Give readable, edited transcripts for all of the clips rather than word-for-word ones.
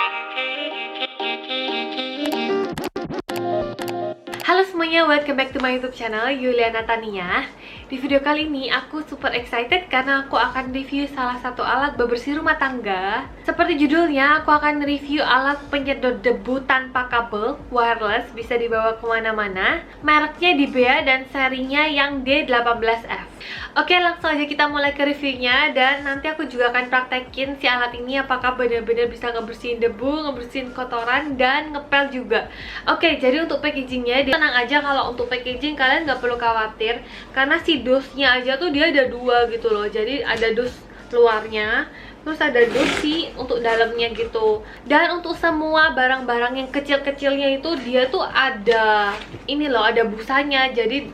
Halo semuanya, welcome back to my YouTube channel Yuliana Tania. Di video kali ini aku super excited karena aku akan review salah satu alat bebersih rumah tangga. Seperti judulnya, aku akan review alat penyedot debu tanpa kabel, wireless, bisa dibawa kemana-mana. Mereknya Dibea dan serinya yang D18F. Oke, langsung aja kita mulai ke reviewnya. Dan nanti aku juga akan praktekin si alat ini apakah benar-benar bisa ngebersihin debu, ngebersihin kotoran, dan ngepel juga. Oke, jadi untuk packagingnya, tenang aja kalau untuk packaging kalian nggak perlu khawatir, karena si dusnya aja tuh dia ada dua gitu loh. Jadi ada dus luarnya, terus ada dus si untuk dalamnya gitu. Dan untuk semua barang-barang yang kecil-kecilnya itu dia tuh ada ini loh, ada busanya. Jadi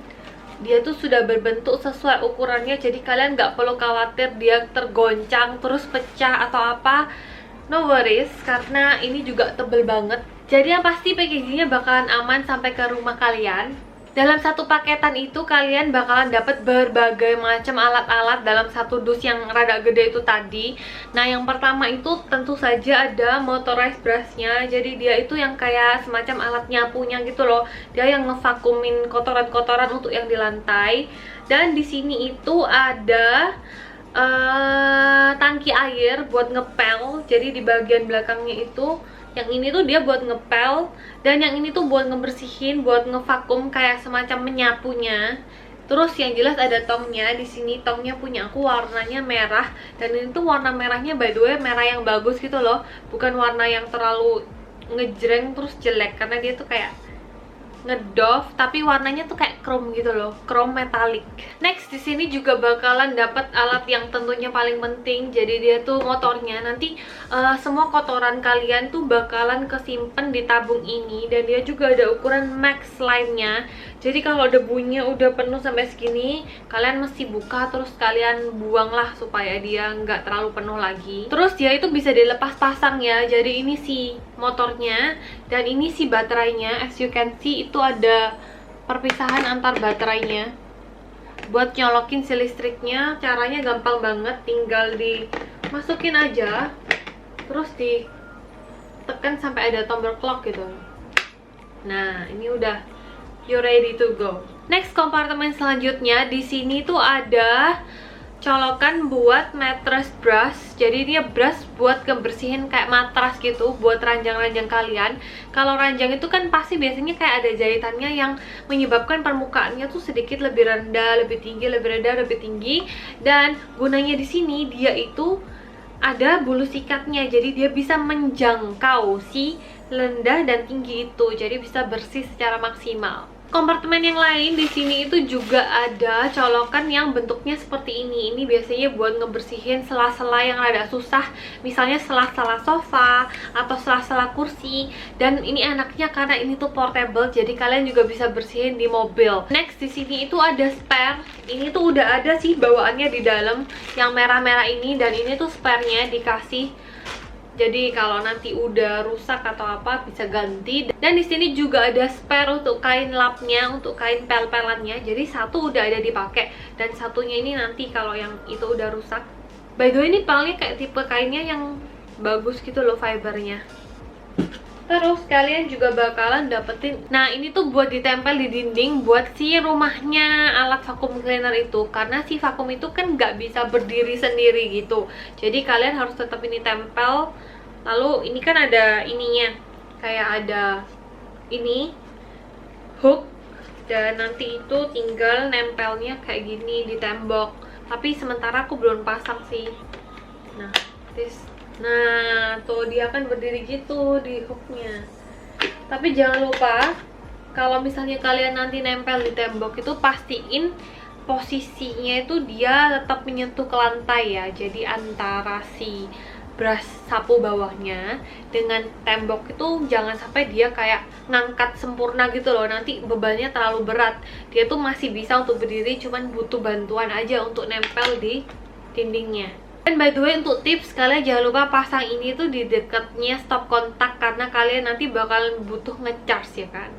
dia tuh sudah berbentuk sesuai ukurannya, jadi kalian nggak perlu khawatir dia tergoncang terus pecah atau apa. No worries, karena ini juga tebel banget. Jadi yang pasti packagingnya bakalan aman sampai ke rumah kalian. Dalam satu paketan itu kalian bakalan dapat berbagai macam alat-alat dalam satu dus yang rada gede itu tadi. Nah, yang pertama itu tentu saja ada motorized brushnya. Jadi dia itu yang kayak semacam alat nyapunya gitu loh. Dia yang ngevakumin kotoran-kotoran untuk yang di lantai. Dan di sini itu ada tangki air buat ngepel. Jadi di bagian belakangnya itu, yang ini tuh dia buat ngepel, dan yang ini tuh buat ngebersihin, buat ngevakum kayak semacam menyapunya. Terus yang jelas ada tongnya. Di sini tongnya punya aku warnanya merah, dan ini tuh warna merahnya by the way merah yang bagus gitu loh, bukan warna yang terlalu ngejreng terus jelek, karena dia tuh kayak ngedoff tapi warnanya tuh kayak chrome gitu loh, chrome metalik. Next, di sini juga bakalan dapat alat yang tentunya paling penting. Jadi dia tuh motornya. Nanti semua kotoran kalian tuh bakalan kesimpan di tabung ini, dan dia juga ada ukuran max line-nya. Jadi kalau debunya udah penuh sampai segini, kalian mesti buka terus kalian buang lah supaya dia nggak terlalu penuh lagi. Terus dia itu bisa dilepas pasang ya. Jadi ini si motornya dan ini si baterainya. As you can see itu ada perpisahan antar baterainya. Buat nyolokin si listriknya caranya gampang banget, tinggal dimasukin aja terus ditekan sampai ada tombol clock gitu. Nah, ini udah, you're ready to go. Next, kompartemen selanjutnya di sini tuh ada colokan buat mattress brush. Jadi dia brush buat ngebersihin kayak matras gitu, buat ranjang-ranjang kalian. Kalau ranjang itu kan pasti biasanya kayak ada jahitannya yang menyebabkan permukaannya tuh sedikit lebih rendah, lebih tinggi, lebih rendah, lebih tinggi. Dan gunanya di sini dia itu ada bulu sikatnya, jadi dia bisa menjangkau si rendah dan tinggi itu, jadi bisa bersih secara maksimal. Kompartemen yang lain di sini itu juga ada colokan yang bentuknya seperti ini. Ini biasanya buat ngebersihin sela-sela yang rada susah, misalnya sela-sela sofa atau sela-sela kursi. Dan ini enaknya karena ini tuh portable, jadi kalian juga bisa bersihin di mobil. Next, di sini itu ada spare. Ini tuh udah ada sih bawaannya di dalam, yang merah-merah ini, dan ini tuh spare-nya dikasih. Jadi kalau nanti udah rusak atau apa bisa ganti. Dan di sini juga ada spare untuk kain lapnya, untuk kain pel-pelannya. Jadi satu udah ada dipakai dan satunya ini nanti kalau yang itu udah rusak. By the way, ini pelnya kayak tipe kainnya yang bagus gitu loh, fibernya. Terus kalian juga bakalan dapetin, nah ini tuh buat ditempel di dinding buat si rumahnya alat vacuum cleaner itu. Karena si vacuum itu kan nggak bisa berdiri sendiri gitu, jadi kalian harus tetap ini tempel. Lalu ini kan ada ininya, kayak ada ini hook, dan nanti itu tinggal nempelnya kayak gini di tembok. Tapi sementara aku belum pasang sih. Nah, nah tuh dia kan berdiri gitu di hooknya. Tapi jangan lupa kalau misalnya kalian nanti nempel di tembok itu pastiin posisinya itu dia tetap menyentuh ke lantai ya. Jadi antara si brush sapu bawahnya dengan tembok itu jangan sampai dia kayak ngangkat sempurna gitu loh, nanti bebannya terlalu berat. Dia tuh masih bisa untuk berdiri, cuman butuh bantuan aja untuk nempel di dindingnya. Dan by the way, untuk tips, kalian jangan lupa pasang ini tuh di dekatnya stop kontak, karena kalian nanti bakalan butuh ngecharge ya kan.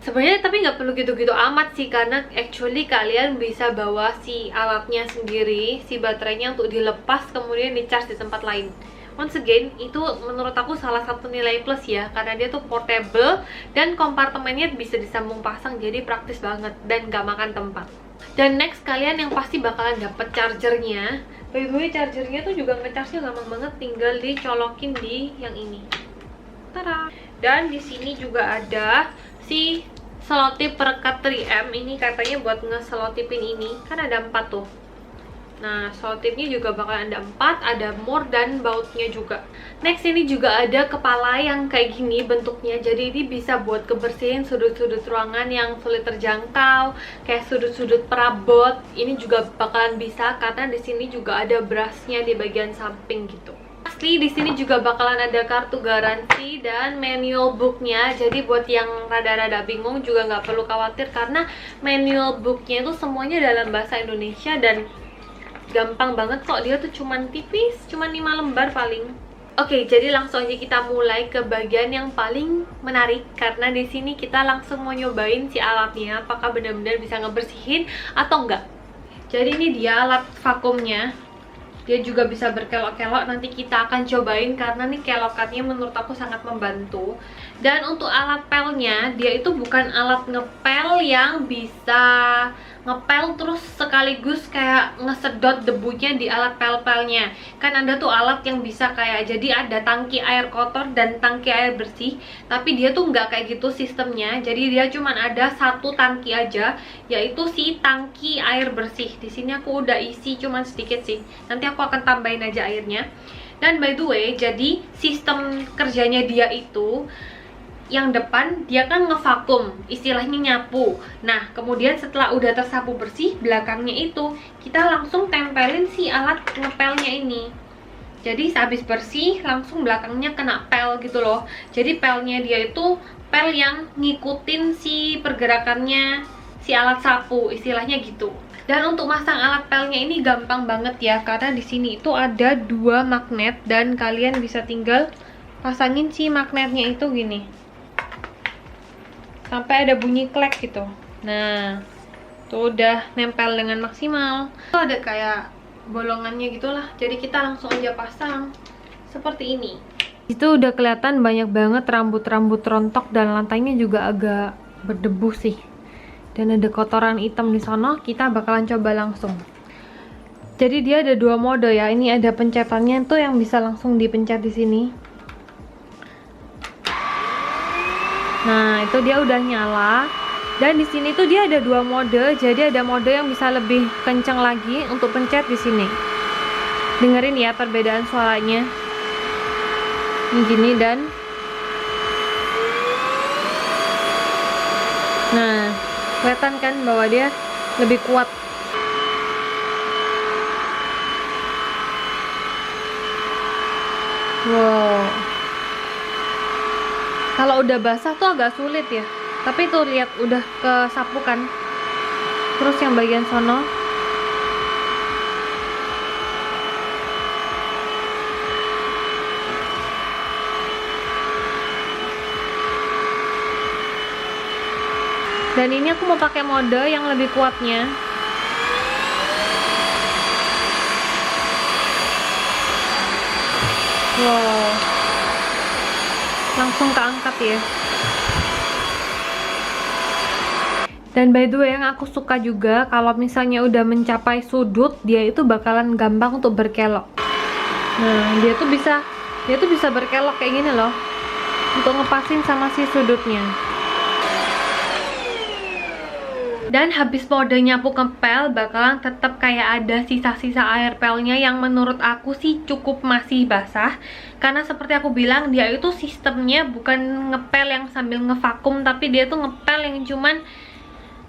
Sebenarnya tapi nggak perlu gitu-gitu amat sih, karena actually kalian bisa bawa si alatnya sendiri, si baterainya untuk dilepas kemudian di charge di tempat lain. once again itu menurut aku salah satu nilai plus ya, karena dia tuh portable dan kompartemennya bisa disambung pasang, jadi praktis banget dan gak makan tempat. Dan next, kalian yang pasti bakalan dapet chargernya. By the way, chargernya tuh juga ngecharge-nya gampang banget, tinggal dicolokin di yang ini. Tara. Dan di sini juga ada si selotip perekat 3M. Ini katanya buat ngeselotipin ini, kan ada 4 tuh. Nah, selotipnya juga bakal ada 4, ada more dan bautnya juga. Next, ini juga ada kepala yang kayak gini bentuknya. Jadi ini bisa buat kebersihin sudut-sudut ruangan yang sulit terjangkau, kayak sudut-sudut perabot. Ini juga bakalan bisa karena di sini juga ada brushnya di bagian samping gitu. Pasti di sini juga bakalan ada kartu garansi dan manual booknya. Jadi buat yang rada-rada bingung juga nggak perlu khawatir, karena manual booknya itu semuanya dalam bahasa Indonesia dan gampang banget kok. Dia tuh cuman tipis, cuman 5 lembar paling. Oke, jadi langsung aja kita mulai ke bagian yang paling menarik, karena di sini kita langsung mau nyobain si alatnya apakah benar-benar bisa ngebersihin atau enggak. Jadi ini dia alat vakumnya. Dia juga bisa berkelok-kelok, nanti kita akan cobain karena nih kelokannya menurut aku sangat membantu. Dan untuk alat pelnya, dia itu bukan alat ngepel yang bisa ngepel terus sekaligus kayak ngesedot debunya di alat pel-pelnya. Kan ada tuh alat yang bisa kayak, jadi ada tangki air kotor dan tangki air bersih, tapi dia tuh nggak kayak gitu sistemnya. Jadi dia cuman ada satu tangki aja, yaitu si tangki air bersih. Di sini aku udah isi cuman sedikit sih, nanti aku akan tambahin aja airnya. Dan by the way, jadi sistem kerjanya dia itu, yang depan dia kan ngevakum, istilahnya nyapu. Nah, kemudian setelah udah tersapu bersih, belakangnya itu kita langsung tempelin si alat ngepelnya ini. Jadi sehabis bersih, langsung belakangnya kena pel gitu loh. Jadi pelnya dia itu pel yang ngikutin si pergerakannya si alat sapu, istilahnya gitu. Dan untuk masang alat pelnya ini gampang banget ya, karena di sini itu ada 2 magnet dan kalian bisa tinggal pasangin si magnetnya itu gini. Sampai ada bunyi klek gitu. Nah, tuh udah nempel dengan maksimal. Itu ada kayak bolongannya gitulah. Jadi kita langsung aja pasang seperti ini. Itu udah kelihatan banyak banget rambut-rambut rontok dan lantainya juga agak berdebu sih. Dan ada kotoran hitam di sana. Kita bakalan coba langsung. Jadi dia ada 2 mode ya. Ini ada pencetannya tuh yang bisa langsung dipencet di sini. Nah, itu dia udah nyala. Dan di sini tuh dia ada 2 mode. Jadi ada mode yang bisa lebih kencang lagi untuk pencet di sini. Dengerin ya perbedaan suaranya. Ini gini dan nah, kelihatan kan bahwa dia lebih kuat. Wow. Kalau udah basah tuh agak sulit ya. Tapi tuh lihat udah kesapu kan. Terus yang bagian sono. Dan ini aku mau pakai mode yang lebih kuatnya. Wow. Langsung keangkat ya. Dan by the way, yang aku suka juga kalau misalnya udah mencapai sudut, dia itu bakalan gampang untuk berkelok. Nah, dia tuh bisa berkelok kayak gini loh, untuk ngepasin sama si sudutnya. Dan habis mode nyapu ngepel, bakalan tetap kayak ada sisa-sisa air pelnya yang menurut aku sih cukup masih basah. Karena seperti aku bilang, dia itu sistemnya bukan ngepel yang sambil ngevakum, tapi dia tuh ngepel yang cuman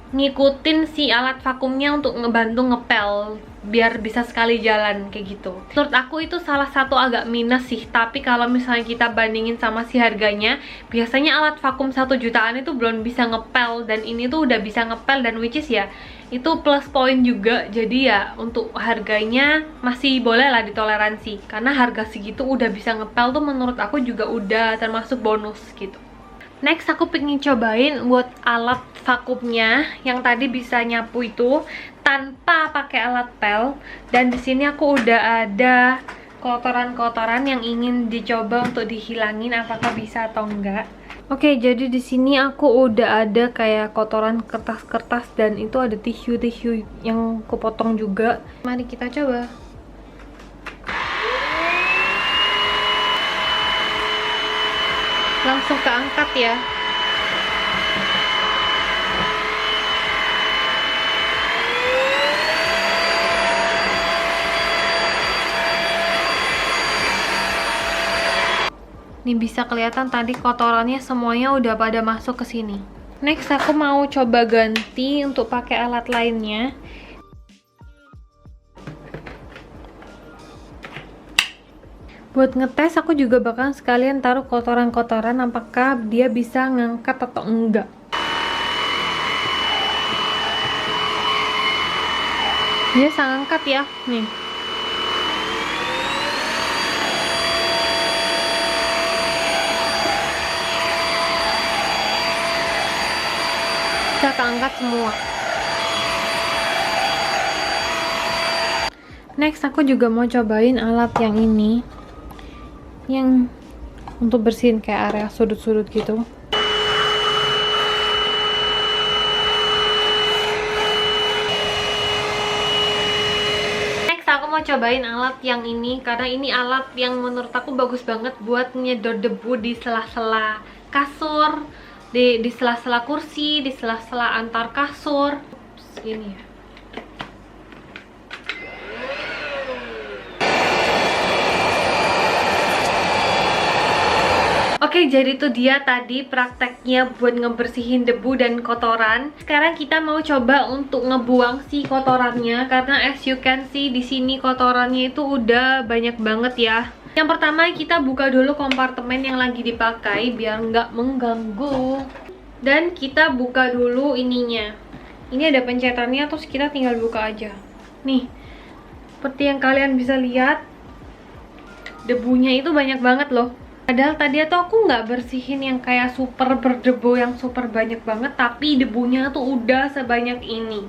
ngikutin si alat vakumnya untuk ngebantu ngepel biar bisa sekali jalan kayak gitu. Menurut aku itu salah satu agak minus sih, tapi kalau misalnya kita bandingin sama si harganya, biasanya alat vakum 1 jutaan itu belum bisa ngepel, dan ini tuh udah bisa ngepel, dan which is ya itu plus point juga. Jadi ya untuk harganya masih boleh lah ditoleransi, karena harga segitu udah bisa ngepel tuh menurut aku juga udah termasuk bonus gitu. Next, aku pengen cobain buat alat vakumnya yang tadi bisa nyapu itu tanpa pakai alat pel. Dan di sini aku udah ada kotoran-kotoran yang ingin dicoba untuk dihilangin, apakah bisa atau enggak. Oke, jadi di sini aku udah ada kayak kotoran kertas-kertas dan itu ada tisu-tisu yang kepotong juga. Mari kita coba. Langsung keangkat ya. Nih bisa kelihatan tadi kotorannya semuanya udah pada masuk ke sini. Next aku mau coba ganti untuk pakai alat lainnya. Buat ngetes aku juga bakal sekalian taruh kotoran-kotoran apakah dia bisa ngangkat atau enggak. Dia bisa ngangkat ya, nih. Bisa keangkat semua. Next aku juga mau cobain alat yang ini, yang untuk bersihin kayak area sudut-sudut gitu. Next aku mau cobain alat yang ini karena ini alat yang menurut aku bagus banget buat nyedot debu di sela-sela kasur, di sela-sela kursi, di sela-sela antar kasur. Ini ya. Oke, jadi itu dia tadi prakteknya buat ngebersihin debu dan kotoran. Sekarang kita mau coba untuk ngebuang si kotorannya karena as you can see di sini kotorannya itu udah banyak banget ya. Yang pertama kita buka dulu kompartemen yang lagi dipakai biar nggak mengganggu. Dan kita buka dulu ininya. Ini ada pencetannya, terus kita tinggal buka aja. Nih, seperti yang kalian bisa lihat, debunya itu banyak banget loh. Padahal tadi tuh aku nggak bersihin yang kayak super berdebu yang super banyak banget, tapi debunya tuh udah sebanyak ini.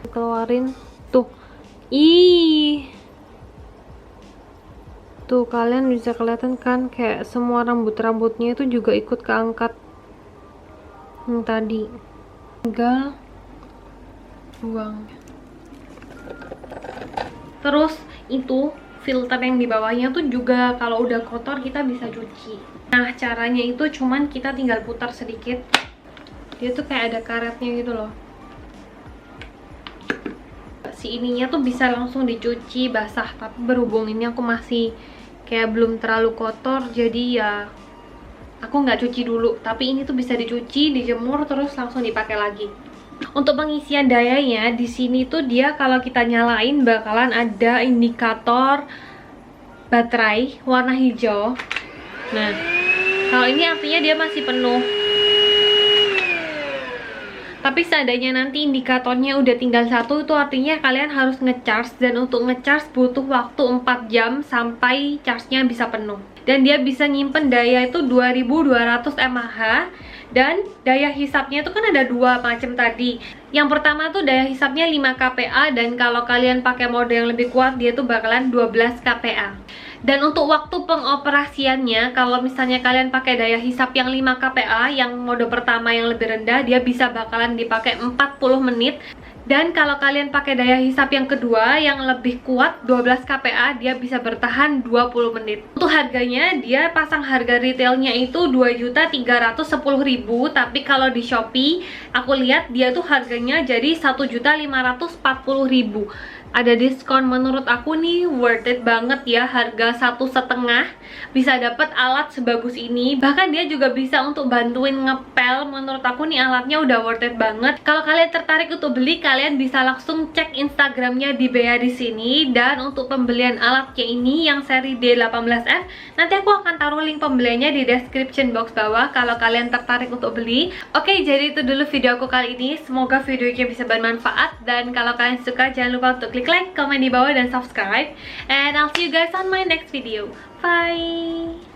Keluarin tuh. Ih. Tuh kalian bisa kelihatan kan kayak semua rambut-rambutnya itu juga ikut keangkat. Yang tadi. Tinggal buang. Terus itu filter yang di bawahnya tuh juga kalau udah kotor kita bisa cuci. Nah caranya itu cuman kita tinggal putar sedikit. Dia tuh kayak ada karetnya gitu loh. Si ininya tuh bisa langsung dicuci basah, tapi berhubung ini aku masih kayak belum terlalu kotor, jadi ya aku nggak cuci dulu. Tapi ini tuh bisa dicuci, dijemur, terus langsung dipakai lagi. Untuk pengisian dayanya di sini tuh dia kalau kita nyalain bakalan ada indikator baterai warna hijau. Nah, kalau ini artinya dia masih penuh. Tapi seandainya nanti indikatornya udah tinggal satu, itu artinya kalian harus ngecharge, dan untuk ngecharge butuh waktu 4 jam sampai charge-nya bisa penuh. Dan dia bisa nyimpen daya itu 2200 mAh. Dan daya hisapnya itu kan ada dua macam tadi. Yang pertama tuh daya hisapnya 5 kPa, dan kalau kalian pakai mode yang lebih kuat dia tuh bakalan 12 kPa. Dan untuk waktu pengoperasiannya, kalau misalnya kalian pakai daya hisap yang 5 kPa, yang mode pertama yang lebih rendah, dia bisa bakalan dipakai 40 menit. Dan kalau kalian pakai daya hisap yang kedua yang lebih kuat 12 kPa, dia bisa bertahan 20 menit. Untuk harganya, dia pasang harga retailnya itu 2.310.000, tapi kalau di Shopee aku lihat dia tuh harganya jadi 1.540.000. Ada diskon. Menurut aku nih worth it banget ya, harga 1,5 bisa dapat alat sebagus ini. Bahkan dia juga bisa untuk bantuin ngepel. Menurut aku nih alatnya udah worth it banget. Kalau kalian tertarik untuk beli, kalian bisa langsung cek Instagramnya di Bea di sini. Dan untuk pembelian alatnya ini yang seri D18F, nanti aku akan taruh link pembeliannya di description box bawah kalau kalian tertarik untuk beli. Oke, jadi itu dulu video aku kali ini. Semoga videonya bisa bermanfaat, dan kalau kalian suka jangan lupa untuk klik like, komen di bawah, dan subscribe. And I'll see you guys on my next video. Bye!